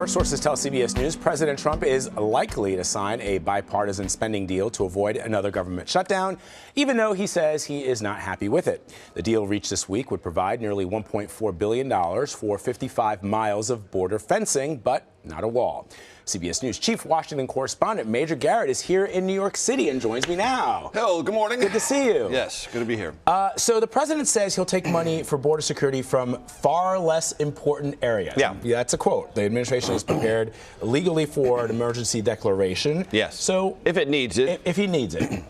Our sources tell CBS News President Trump is likely to sign a bipartisan spending deal to avoid another government shutdown, even though he says he is not happy with it. The deal reached this week would provide nearly $1.4 billion for 55 miles of border fencing, but not a wall. CBS News Chief Washington correspondent Major Garrett is here in New York City and joins me now. Hello, good morning. Good to see you. Yes, good to be here. So the president says he'll take money for border security from far less important areas. Yeah. That's a quote. The administration is prepared legally for an emergency declaration. Yes. So if it needs it. If he needs it.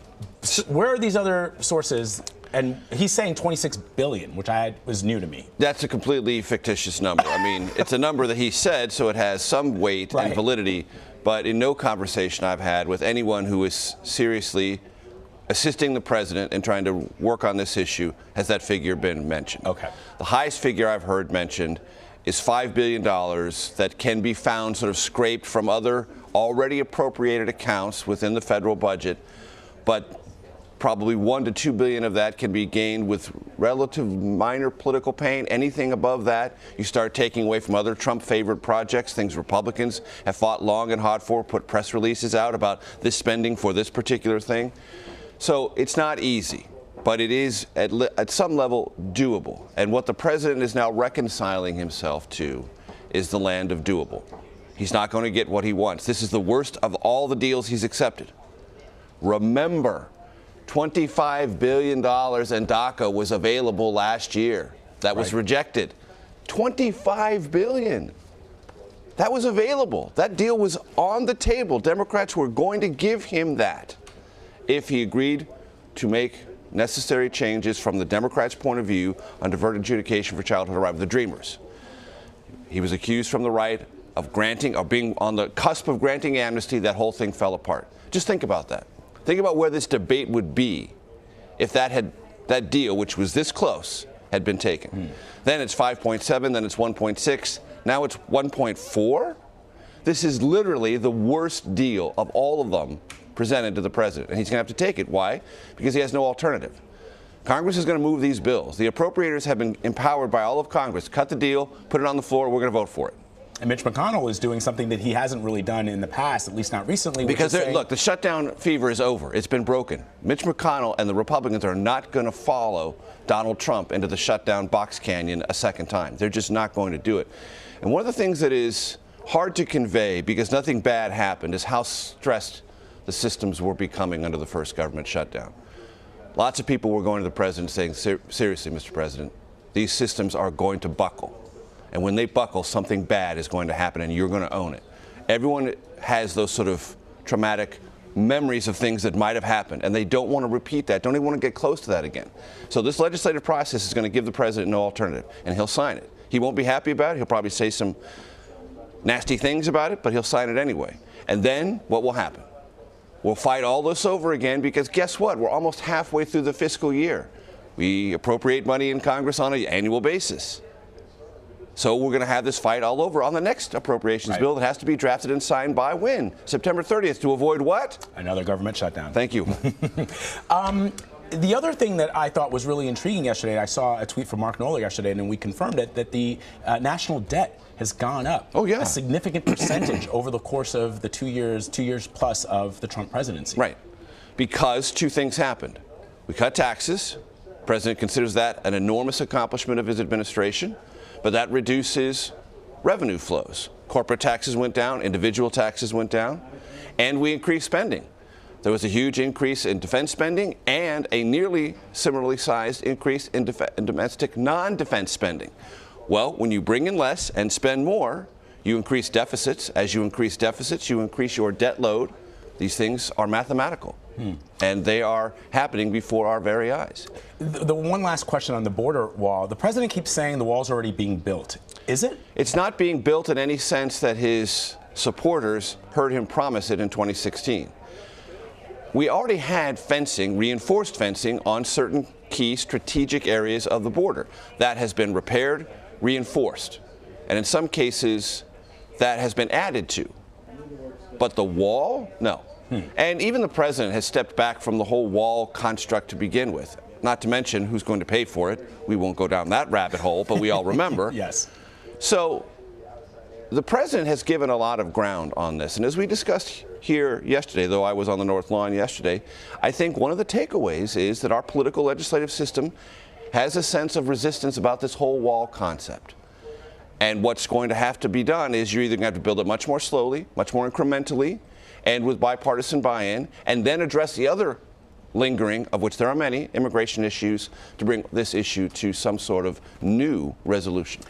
Where are these other sources? And he's saying $26 billion, which was new to me. That's a completely fictitious number. I mean, it's a number that he said, so it has some weight and validity. But in no conversation I've had with anyone who is seriously assisting the president in trying to work on this issue has that figure been mentioned. Okay. The highest figure I've heard mentioned is $5 billion that can be found sort of scraped from other already appropriated accounts within the federal budget. But probably $1 to $2 billion of that can be gained with relative minor political pain. Anything above that, you start taking away from other Trump favorite projects, things Republicans have fought long and hard for, put press releases out about this spending for this particular thing. So it's not easy, but it is at some level doable. And what the president is now reconciling himself to is the land of doable. He's not going to get what he wants. This is the worst of all the deals he's accepted. Remember, $25 billion in DACA was available last year. That was rejected. $25 billion. That was available. That deal was on the table. Democrats were going to give him that if he agreed to make necessary changes from the Democrats' point of view on divert adjudication for childhood arrival, the Dreamers. He was accused from the right of being on the cusp of granting amnesty. That whole thing fell apart. Just think about that. Think about where this debate would be if that deal, which was this close, had been taken. Then it's 5.7, then it's 1.6, now it's 1.4. This is literally the worst deal of all of them presented to the president, and he's going to have to take it. Why? Because he has no alternative. Congress is going to move these bills. The appropriators have been empowered by all of Congress. Cut the deal, put it on the floor, we're going to vote for it. And Mitch McConnell is doing something that he hasn't really done in the past, at least not recently. Because, look, the shutdown fever is over. It's been broken. Mitch McConnell and the Republicans are not going to follow Donald Trump into the shutdown box canyon a second time. They're just not going to do it. And one of the things that is hard to convey, because nothing bad happened, is how stressed the systems were becoming under the first government shutdown. Lots of people were going to the president saying, seriously, Mr. President, these systems are going to buckle. And when they buckle, something bad is going to happen, and you're going to own it. Everyone has those sort of traumatic memories of things that might have happened, and they don't want to repeat that, don't even want to get close to that again. So this legislative process is going to give the president no alternative, and he'll sign it. He won't be happy about it. He'll probably say some nasty things about it, but he'll sign it anyway. And then what will happen? We'll fight all this over again, because guess what? We're almost halfway through the fiscal year. We appropriate money in Congress on an annual basis. So we're going to have this fight all over on the next appropriations bill that has to be drafted and signed by when? September 30th, to avoid what? Another government shutdown. Thank you. The other thing that I thought was really intriguing yesterday, I saw a tweet from Mark Knoller yesterday, and then we confirmed it, that the national debt has gone up a significant percentage over the course of the 2 years plus of the Trump presidency. Right. Because two things happened. We cut taxes. The president considers that an enormous accomplishment of his administration. But that reduces revenue flows. Corporate taxes went down, individual taxes went down, and we increased spending. There was a huge increase in defense spending and a nearly similarly sized increase in domestic non-defense spending. Well, when you bring in less and spend more, you increase deficits. As you increase deficits, you increase your debt load. These things are mathematical. And they are happening before our very eyes. The one last question on the border wall. The president keeps saying the wall's already being built. Is it? It's not being built in any sense that his supporters heard him promise it in 2016. We already had fencing, reinforced fencing, on certain key strategic areas of the border. That has been repaired, reinforced. And in some cases, that has been added to. But the wall? No. And even the president has stepped back from the whole wall construct to begin with. Not to mention who's going to pay for it. We won't go down that rabbit hole, but we all remember. Yes. So the president has given a lot of ground on this. And as we discussed here yesterday, though I was on the North Lawn yesterday, I think one of the takeaways is that our political legislative system has a sense of resistance about this whole wall concept. And what's going to have to be done is you're either going to have to build it much more slowly, much more incrementally, and with bipartisan buy-in, and then address the other lingering, of which there are many, immigration issues, to bring this issue to some sort of new resolution.